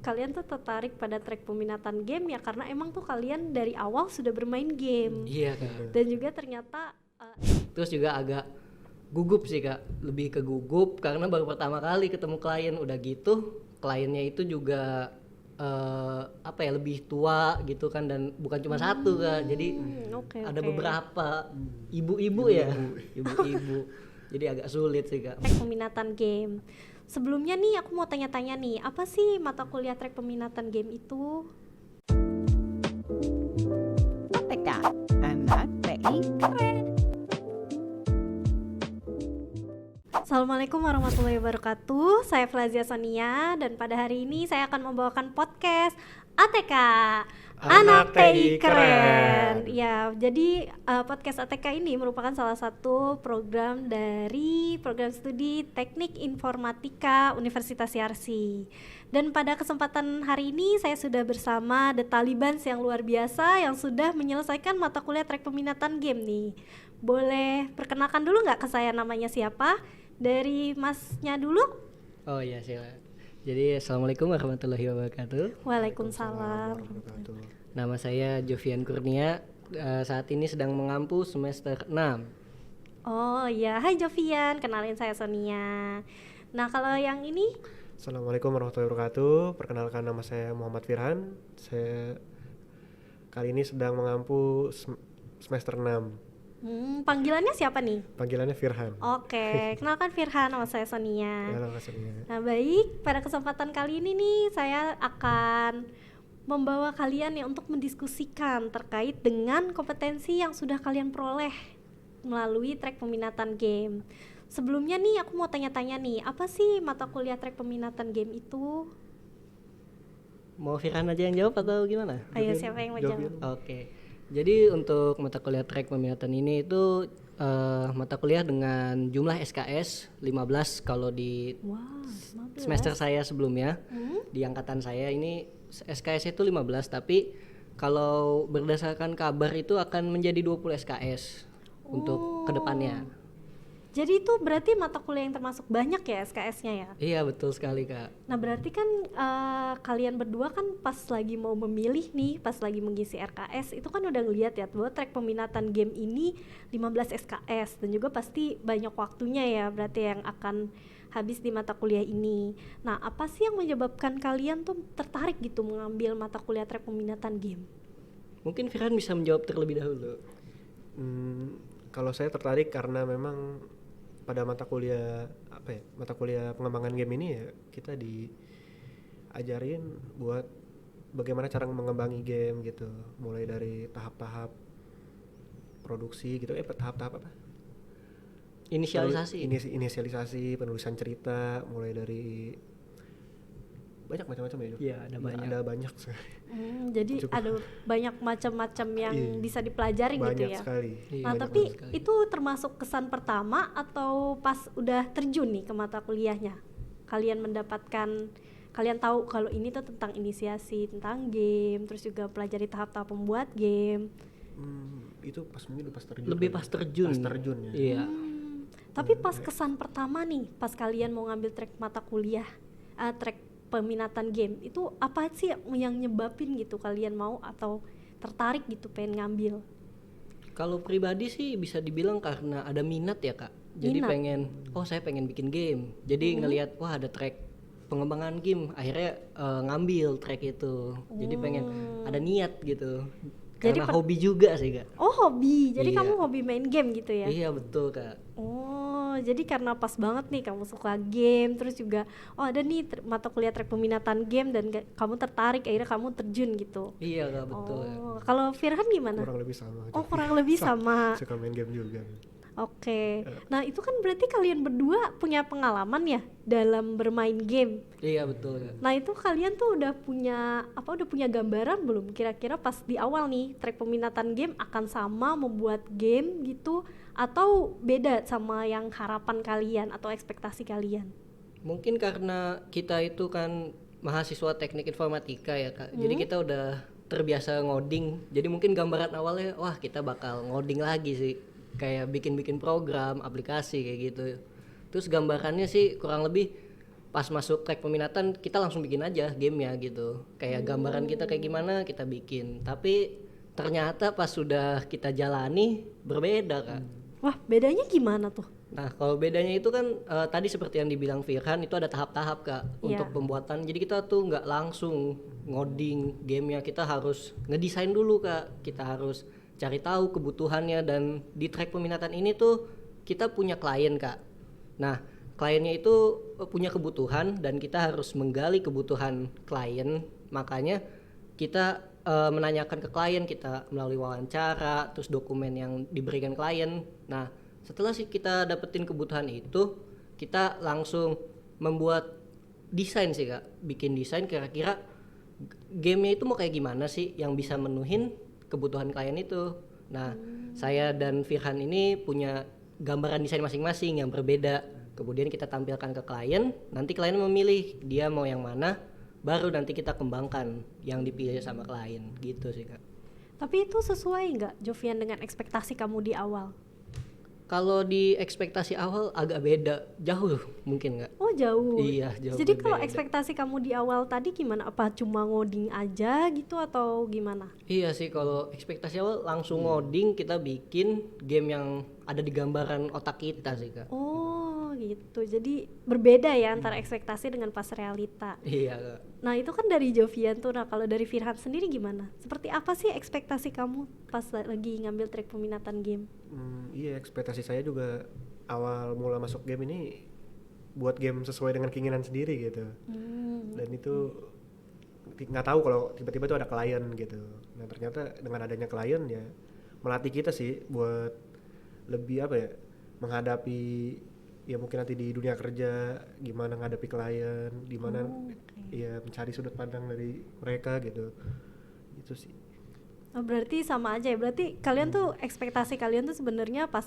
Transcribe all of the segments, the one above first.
kalian tuh tertarik pada track peminatan game ya karena emang tuh kalian dari awal sudah bermain game. Iya Kak. Dan juga ternyata Terus juga agak gugup sih Kak, lebih ke gugup karena baru pertama kali ketemu klien. Udah gitu kliennya itu juga lebih tua gitu kan, dan bukan cuma satu Kak, jadi ada beberapa ibu-ibu ya, ibu-ibu. Jadi agak sulit sih Kak. Track peminatan game. Sebelumnya nih aku mau tanya-tanya nih, apa sih mata kuliah track peminatan game itu? ATK, anak TI keren. Assalamualaikum warahmatullahi wabarakatuh. Saya Flavia Sonia dan pada hari ini saya akan membawakan podcast ATK, Anak TI Keren. Ya, jadi podcast ATK ini merupakan salah satu program dari program studi Teknik Informatika Universitas Yarsi. Dan pada kesempatan hari ini saya sudah bersama The Talibans yang luar biasa yang sudah menyelesaikan mata kuliah track peminatan game nih. Boleh perkenalkan dulu nggak ke saya namanya siapa? Dari masnya dulu. Oh iya silakan. Jadi assalamualaikum warahmatullahi wabarakatuh. Waalaikumsalam. Nama saya Jovian Kurnia. Saat ini sedang mengampu semester 6. Oh iya, hai Jovian, kenalin saya Sonia. Nah kalau yang ini? Assalamualaikum warahmatullahi wabarakatuh. Perkenalkan nama saya Muhammad Firhan. Saya kali ini sedang mengampu semester 6. Panggilannya siapa nih? Panggilannya Firhan. Oke, kenalkan Firhan, nama saya Sonia. Ya, nama Sonia. Nah baik, pada kesempatan kali ini nih saya akan membawa kalian ya untuk mendiskusikan terkait dengan kompetensi yang sudah kalian peroleh melalui track peminatan game. Sebelumnya nih aku mau tanya-tanya nih, apa sih mata kuliah track peminatan game itu? Mau Firhan aja yang jawab atau gimana? Ayo siapa yang mau jawab? Oke. Jadi untuk mata kuliah track peminatan ini itu mata kuliah dengan jumlah SKS 15 kalau di 15. semester saya sebelumnya. Di angkatan saya ini SKS itu 15, tapi kalau berdasarkan kabar itu akan menjadi 20 SKS untuk kedepannya. Jadi itu berarti mata kuliah yang termasuk banyak ya SKS-nya ya? Iya betul sekali Kak. Nah berarti kan kalian berdua kan pas lagi mau memilih nih, pas lagi mengisi RKS itu kan udah ngeliat ya bahwa track peminatan game ini 15 SKS dan juga pasti banyak waktunya ya berarti yang akan habis di mata kuliah ini. Nah apa sih yang menyebabkan kalian tuh tertarik gitu mengambil mata kuliah track peminatan game? Mungkin Firhan bisa menjawab terlebih dahulu. Kalau saya tertarik karena memang pada mata kuliah pengembangan game ini ya kita diajarin buat bagaimana cara mengembangi game gitu, mulai dari tahap-tahap produksi gitu, tahap-tahap apa? Inisialisasi, penulisan cerita, mulai dari banyak macam-macam ya. Iya, ada banyak. Jadi cukup. Ada banyak macam-macam yang bisa dipelajari banyak gitu ya. Sekali. Nah, tapi itu termasuk kesan pertama atau pas udah terjun nih ke mata kuliahnya? Kalian tahu kalau ini tuh tentang inisiasi, tentang game, terus juga pelajari tahap-tahap membuat game. Itu mungkin pas terjun. Lebih pas terjun. Pas terjun ya. Iya. Tapi pas kesan pertama nih, pas kalian mau ngambil track mata kuliah, track peminatan game itu apa sih yang nyebabin gitu kalian mau atau tertarik gitu pengen ngambil? Kalau pribadi sih bisa dibilang karena ada minat ya Kak. Jadi saya pengen bikin game. Jadi ngelihat wah ada track pengembangan game, akhirnya ngambil track itu. Jadi pengen ada niat gitu. Karena hobi juga sih Kak. Oh hobi, jadi iya. Kamu hobi main game gitu ya? Iya betul Kak. Oh jadi karena pas banget nih kamu suka game, terus juga ada nih mata kuliah track peminatan game dan kamu tertarik akhirnya kamu terjun gitu. Iya Kak betul. Kalau Firhan gimana? Kurang lebih sama. Kurang lebih sama. Suka main game juga. Oke. Nah itu kan berarti kalian berdua punya pengalaman ya dalam bermain game. Iya betul Kak. Nah itu kalian tuh udah punya gambaran belum kira-kira pas di awal nih track peminatan game akan sama membuat game gitu atau beda sama yang harapan kalian atau ekspektasi kalian? Mungkin karena kita itu kan mahasiswa teknik informatika ya Kak. Jadi kita udah terbiasa ngoding. Jadi mungkin gambaran awalnya wah kita bakal ngoding lagi sih. Kayak bikin program, aplikasi kayak gitu. Terus gambarannya sih kurang lebih pas masuk track peminatan kita langsung bikin aja gamenya gitu, kayak gambaran kita kayak gimana kita bikin, tapi ternyata pas sudah kita jalani berbeda Kak. Wah, bedanya gimana tuh? Nah kalau bedanya itu kan tadi seperti yang dibilang Firhan itu ada tahap-tahap Kak untuk Iya. pembuatan, jadi kita tuh nggak langsung ngoding gamenya, kita harus ngedesain dulu Kak, kita harus cari tahu kebutuhannya, dan di track peminatan ini tuh kita punya klien Kak. Nah kliennya itu punya kebutuhan dan kita harus menggali kebutuhan klien, makanya kita menanyakan ke klien, kita melalui wawancara, terus dokumen yang diberikan klien. Nah setelah sih kita dapetin kebutuhan itu, kita langsung membuat desain sih Kak, bikin desain kira-kira gamenya itu mau kayak gimana sih yang bisa menuhin kebutuhan klien itu. Nah saya dan Firhan ini punya gambaran desain masing-masing yang berbeda, kemudian kita tampilkan ke klien, nanti klien memilih dia mau yang mana, baru nanti kita kembangkan yang dipilih sama klien gitu sih Kak. Tapi itu sesuai nggak, Jovian, dengan ekspektasi kamu di awal? Kalau di ekspektasi awal agak beda, jauh mungkin nggak? Oh, jauh. Iya, jauh Jadi kalau berbeda. ekspektasi kamu di awal tadi gimana? Apa cuma ngoding aja gitu atau gimana? Iya sih, kalau ekspektasi awal langsung ngoding, kita bikin game yang ada di gambaran otak kita sih Kak. Oh gitu, jadi berbeda ya antara ekspektasi dengan pas realita. Iya Kak. Nah itu kan dari Jovian tuh. Nah kalau dari Firhan sendiri gimana? Seperti apa sih ekspektasi kamu pas lagi ngambil track peminatan game? Iya, ekspektasi saya juga awal mula masuk game ini buat game sesuai dengan keinginan sendiri gitu. Dan itu nggak tahu kalau tiba-tiba itu ada klien gitu. Nah ternyata dengan adanya klien ya melatih kita sih buat lebih apa ya, menghadapi ya mungkin nanti di dunia kerja gimana menghadapi klien, gimana ya mencari sudut pandang dari mereka gitu. Itu sih. Oh, berarti sama aja ya. Berarti kalian tuh ekspektasi kalian tuh sebenarnya pas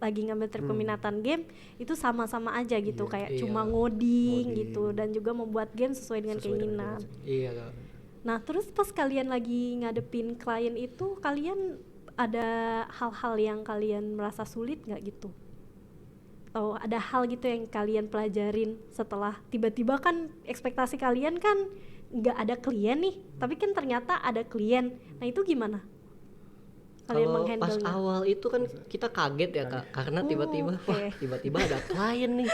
lagi ngambil track peminatan game itu sama-sama aja gitu, Iya. kayak Iya. cuma ngoding Ngoding. gitu dan juga membuat game sesuai dengan Sesuai dengan keinginan. Iya Kak. Nah, terus pas kalian lagi ngadepin klien itu, kalian ada hal-hal yang kalian merasa sulit nggak gitu? Atau ada hal gitu yang kalian pelajarin setelah tiba-tiba kan ekspektasi kalian kan nggak ada klien nih, tapi kan ternyata ada klien. Nah itu gimana? Kalian Kalau pas menghandle-nya? awal itu kan kita kaget ya Kak, karena tiba-tiba oke. wah tiba-tiba ada klien nih.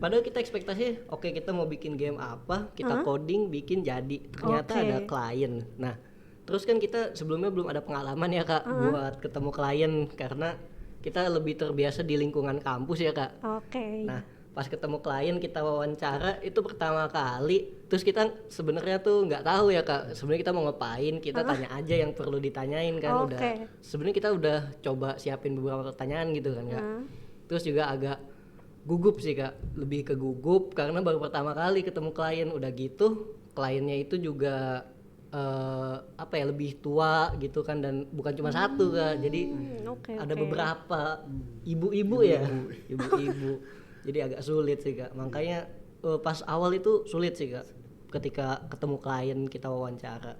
Padahal kita ekspektasi oke kita mau bikin game apa, kita coding bikin jadi, ternyata Oke. ada klien. Nah terus kan kita sebelumnya belum ada pengalaman ya Kak buat ketemu klien, karena kita lebih terbiasa di lingkungan kampus ya Kak. Oke. Nah pas ketemu klien kita wawancara itu pertama kali, terus kita sebenarnya tuh nggak tahu ya Kak sebenarnya kita mau ngapain, kita tanya aja yang perlu ditanyain kan. Oke. Udah sebenarnya kita udah coba siapin beberapa pertanyaan gitu kan Kak. Terus juga agak gugup sih Kak, lebih ke gugup karena baru pertama kali ketemu klien, udah gitu kliennya itu juga apa ya lebih tua gitu kan, dan bukan cuma satu Kak, jadi Oke, ada oke. beberapa ibu-ibu ya, ibu-ibu. Jadi agak sulit sih Kak, makanya pas awal itu sulit sih Kak, ketika ketemu klien kita wawancara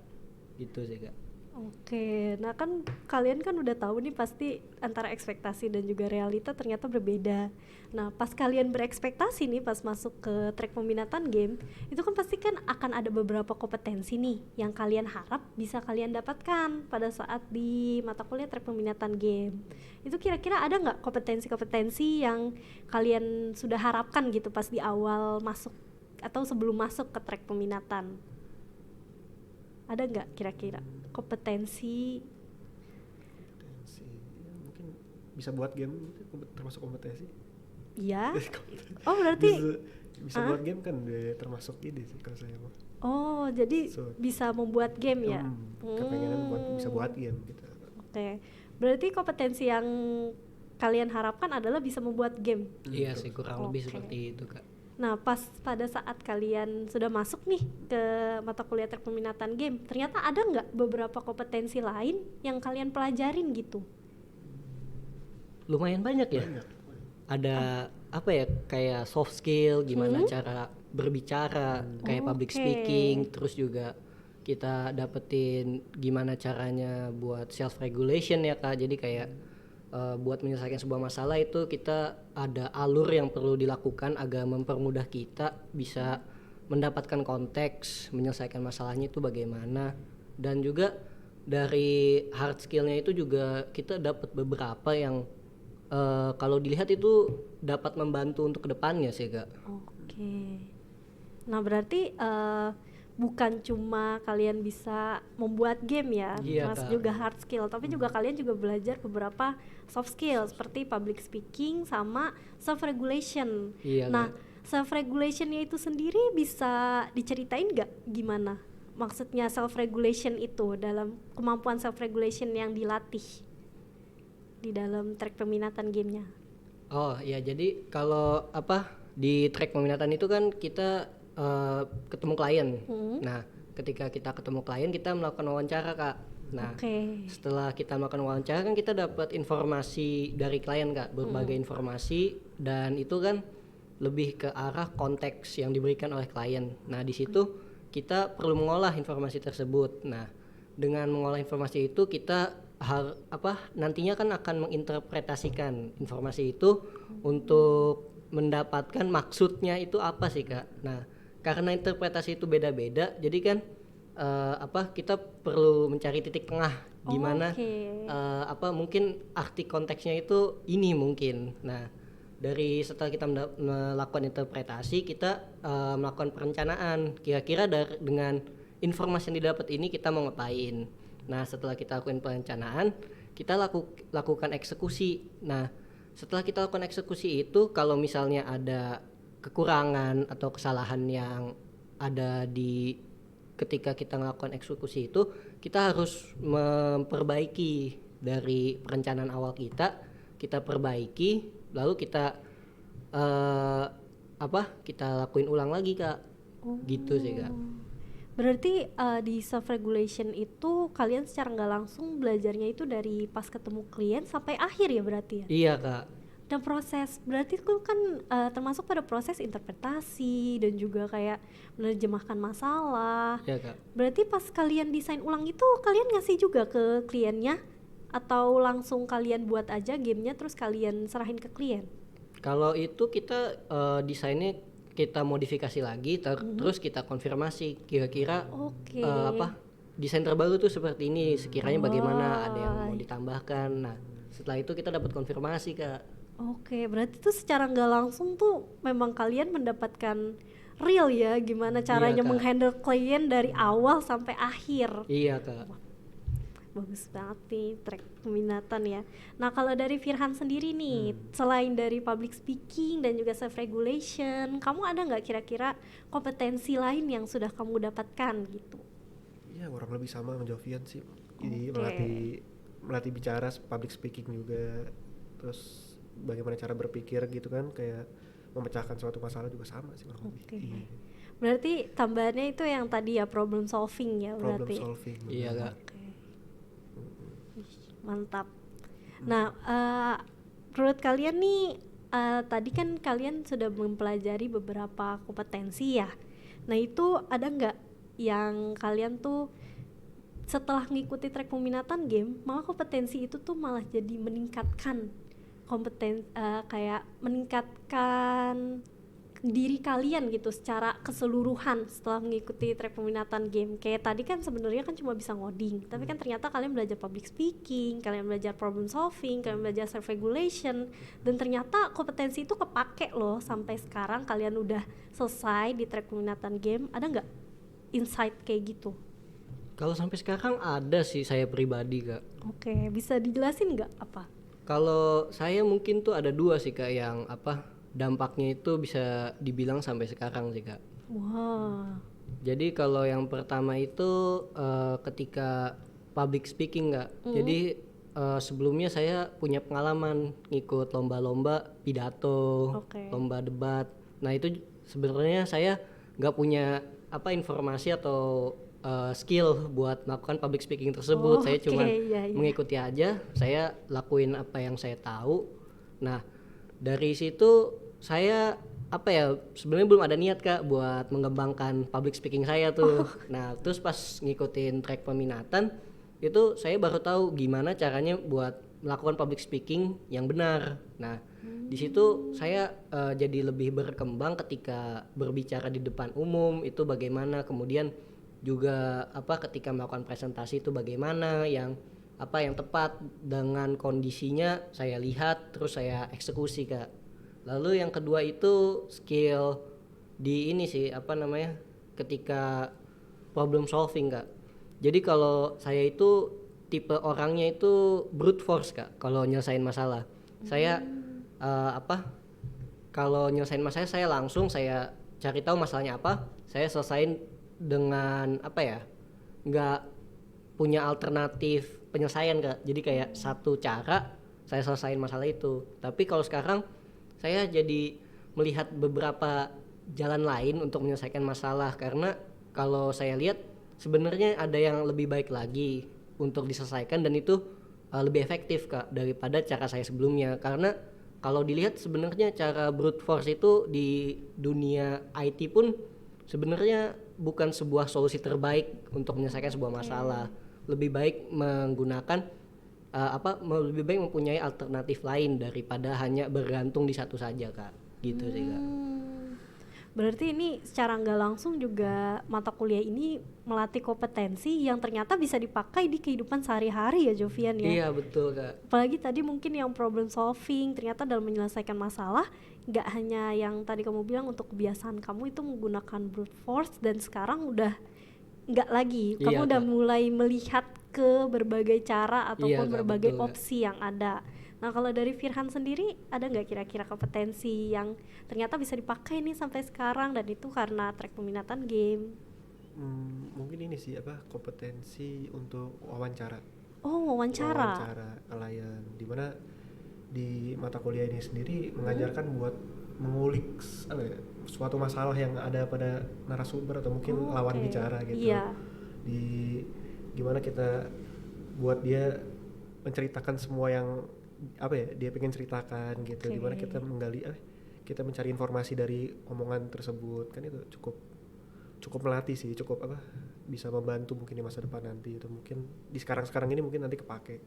gitu sih Kak. Oke, nah kan kalian kan udah tahu nih pasti antara ekspektasi dan juga realita ternyata berbeda. Nah pas kalian berekspektasi nih pas masuk ke track peminatan game, itu kan pasti kan akan ada beberapa kompetensi nih yang kalian harap bisa kalian dapatkan pada saat di mata kuliah track peminatan game. Itu kira-kira ada nggak kompetensi-kompetensi yang kalian sudah harapkan gitu pas di awal masuk atau sebelum masuk ke track peminatan? Ada nggak kira-kira kompetensi? Ya, mungkin bisa buat game itu termasuk kompetensi. Iya. Oh berarti bisa buat game kan termasuk ini sih kalau saya mah. oh jadi So, bisa membuat game ya? Kepengenan buat bisa buat game gitu. Oke. Berarti kompetensi yang kalian harapkan adalah bisa membuat game. Iya sih kurang lebih Oke. seperti itu Kak. Nah pas pada saat kalian sudah masuk nih ke mata kuliah track peminatan game, ternyata ada nggak beberapa kompetensi lain yang kalian pelajarin gitu? Lumayan banyak ya. Ada apa ya, kayak soft skill, gimana cara berbicara, kayak public Oke. speaking, terus juga kita dapetin gimana caranya buat self regulation ya Kak. Jadi kayak buat menyelesaikan sebuah masalah itu kita ada alur yang perlu dilakukan agar mempermudah kita bisa mendapatkan konteks menyelesaikan masalahnya itu bagaimana. Dan juga dari hard skillnya itu juga kita dapat beberapa yang kalau dilihat itu dapat membantu untuk kedepannya sih Kak. Oke. Nah berarti bukan cuma kalian bisa membuat game ya, Iya, mas Kak. juga hard skill, tapi juga kalian juga belajar beberapa soft skill seperti public speaking sama self regulation. Iya, Nah Kak. self regulationnya itu sendiri bisa diceritain nggak gimana? Maksudnya self regulation itu dalam kemampuan self regulation yang dilatih di dalam track peminatan gamenya. Oh iya, jadi kalau di track peminatan itu kan kita ketemu klien. Nah, ketika kita ketemu klien kita melakukan wawancara Kak. Nah, Oke. setelah kita melakukan wawancara kan kita dapat informasi dari klien Kak, berbagai informasi, dan itu kan lebih ke arah konteks yang diberikan oleh klien. Nah, di situ kita perlu mengolah informasi tersebut. Nah, dengan mengolah informasi itu kita nantinya kan akan menginterpretasikan informasi itu untuk mendapatkan maksudnya itu apa sih Kak. Nah, karena interpretasi itu beda-beda, jadi kan kita perlu mencari titik tengah gimana mungkin arti konteksnya itu ini mungkin. Nah, dari setelah kita melakukan interpretasi, kita melakukan perencanaan kira-kira dengan informasi yang didapat ini kita mau ngapain. Nah, setelah kita lakukan perencanaan, kita lakukan eksekusi. Nah, setelah kita lakukan eksekusi itu, kalau misalnya ada kekurangan atau kesalahan yang ada ketika kita melakukan eksekusi itu, kita harus memperbaiki dari perencanaan awal kita perbaiki, lalu kita kita lakuin ulang lagi Kak. Gitu sih Kak. Berarti di self regulation itu kalian secara nggak langsung belajarnya itu dari pas ketemu klien sampai akhir ya berarti ya? Iya Kak. Dan proses berarti itu kan termasuk pada proses interpretasi dan juga kayak menerjemahkan masalah. Iya Kak. Berarti pas kalian desain ulang itu kalian ngasih juga ke kliennya atau langsung kalian buat aja gamenya terus kalian serahin ke klien? Kalau itu kita desainnya kita modifikasi lagi terus kita konfirmasi kira-kira desain terbaru tuh seperti ini, sekiranya bagaimana, ada yang mau ditambahkan. Nah, setelah itu kita dapat konfirmasi Kak. Oke, berarti tuh secara nggak langsung tuh memang kalian mendapatkan real ya gimana caranya Kak. menghandle klien dari awal sampai akhir. Iya Kak. Bagus banget nih track peminatan ya. Nah kalau dari Firhan sendiri nih, selain dari public speaking dan juga self regulation, kamu ada nggak kira-kira kompetensi lain yang sudah kamu dapatkan gitu? Ya kurang lebih sama sama Jovian sih. Jadi melatih bicara, public speaking juga, terus bagaimana cara berpikir gitu kan, kayak memecahkan suatu masalah juga sama sih kurang lebih. Iya. Berarti tambahannya itu yang tadi ya problem solving ya berarti. Problem solving. Iya Kak. Mantap. Nah, menurut kalian nih, tadi kan kalian sudah mempelajari beberapa kompetensi ya. Nah itu ada nggak yang kalian tuh setelah ngikuti track peminatan game, malah kompetensi itu tuh malah jadi meningkatkan kayak meningkatkan diri kalian gitu secara keseluruhan setelah mengikuti track peminatan game. Kayak tadi kan sebenarnya kan cuma bisa ngoding, tapi kan ternyata kalian belajar public speaking, kalian belajar problem solving, kalian belajar self regulation, dan ternyata kompetensi itu kepake loh sampai sekarang kalian udah selesai di track peminatan game. Ada nggak insight kayak gitu? Kalau sampai sekarang ada sih saya pribadi Kak. Oke, bisa dijelasin nggak apa? Kalau saya mungkin tuh ada 2 sih Kak yang dampaknya itu bisa dibilang sampai sekarang sih Kak. Wah. Jadi kalau yang pertama itu ketika public speaking Kak. Jadi sebelumnya saya punya pengalaman ngikut lomba-lomba pidato, lomba debat. Nah itu sebenarnya saya nggak punya informasi atau skill buat melakukan public speaking tersebut. Saya cuma mengikuti aja, saya lakuin apa yang saya tahu. Nah dari situ saya sebenarnya belum ada niat Kak buat mengembangkan public speaking saya tuh. Nah terus pas ngikutin track peminatan itu saya baru tahu gimana caranya buat melakukan public speaking yang benar. Nah, di situ saya jadi lebih berkembang ketika berbicara di depan umum itu bagaimana, kemudian juga ketika melakukan presentasi itu bagaimana yang tepat dengan kondisinya saya lihat terus saya eksekusi Kak. Lalu yang kedua itu skill di ini sih ketika problem solving Kak. Jadi kalau saya itu tipe orangnya itu brute force Kak kalau nyelesain masalah. Saya kalau nyelesain masalah saya langsung saya cari tahu masalahnya apa, saya selesain dengan nggak punya alternatif penyelesaian Kak. Jadi kayak satu cara saya selesain masalah itu. Tapi kalau sekarang saya jadi melihat beberapa jalan lain untuk menyelesaikan masalah, karena kalau saya lihat sebenarnya ada yang lebih baik lagi untuk diselesaikan dan itu lebih efektif Kak daripada cara saya sebelumnya. Karena kalau dilihat sebenarnya cara brute force itu di dunia IT pun sebenarnya bukan sebuah solusi terbaik untuk menyelesaikan sebuah masalah. Lebih baik menggunakan lebih baik mempunyai alternatif lain daripada hanya bergantung di satu saja Kak. Gitu sih Kak. Berarti ini secara nggak langsung juga mata kuliah ini melatih kompetensi yang ternyata bisa dipakai di kehidupan sehari-hari ya Jovian ya. Iya betul Kak. Apalagi tadi mungkin yang problem solving, ternyata dalam menyelesaikan masalah nggak hanya yang tadi kamu bilang untuk kebiasaan kamu itu menggunakan brute force, dan sekarang udah nggak lagi, kamu udah mulai melihat ke berbagai cara ataupun berbagai opsi yang ada. Nah kalau dari Firhan sendiri ada nggak kira-kira kompetensi yang ternyata bisa dipakai nih sampai sekarang dan itu karena track peminatan game? Mungkin ini sih kompetensi untuk wawancara. Wawancara klien, dimana di mata kuliah ini sendiri mengajarkan buat mengulik suatu masalah yang ada pada narasumber atau mungkin lawan bicara gitu. Di gimana kita buat dia menceritakan semua yang dia pengen ceritakan gitu. Dimana kita menggali kita mencari informasi dari omongan tersebut, kan itu cukup melatih sih, cukup bisa membantu mungkin di masa depan nanti. Itu mungkin di sekarang ini mungkin nanti kepake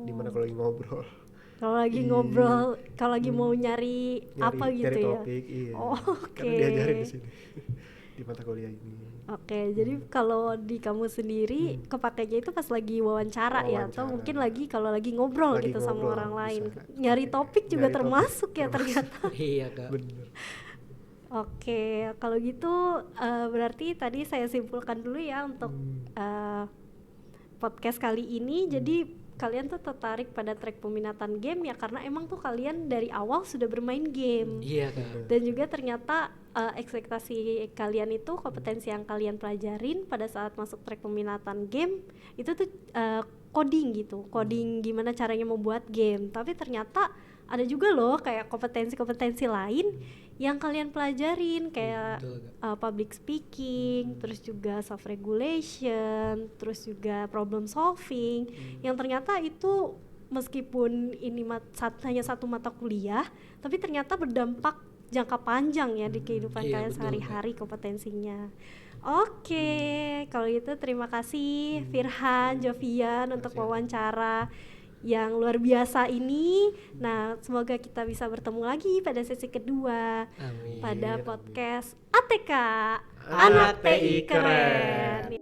dimana kalau lagi ngobrol. Kalau lagi ngobrol, kalau lagi mau nyari apa gitu nyari ya. Topik, iya. Karena diajarin di sini di mata kuliah ini. Jadi kalau di kamu sendiri kepakainya itu pas lagi wawancara ya, atau mungkin kalau lagi ngobrol gitu sama orang lain. Nyari topik juga termasuk ya ternyata. Iya Kak. Bener. Kalau gitu berarti tadi saya simpulkan dulu ya untuk podcast kali ini. Jadi kalian tuh tertarik pada track peminatan game ya karena emang tuh kalian dari awal sudah bermain game. Iya Kak. Dan juga ternyata ekspektasi kalian itu, kompetensi yang kalian pelajarin pada saat masuk track peminatan game itu tuh coding gitu, coding gimana caranya membuat game. Tapi ternyata ada juga loh kayak kompetensi-kompetensi lain yang kalian pelajarin kayak public speaking, terus juga self regulation, terus juga problem solving, yang ternyata itu meskipun ini hanya satu mata kuliah, tapi ternyata berdampak jangka panjang ya di kehidupan kalian sehari-hari kompetensinya. Kalau gitu terima kasih Firhan, Jovian untuk wawancara yang luar biasa ini. Nah, semoga kita bisa bertemu lagi pada sesi kedua. Amin. Pada podcast ATK Anak TI Keren.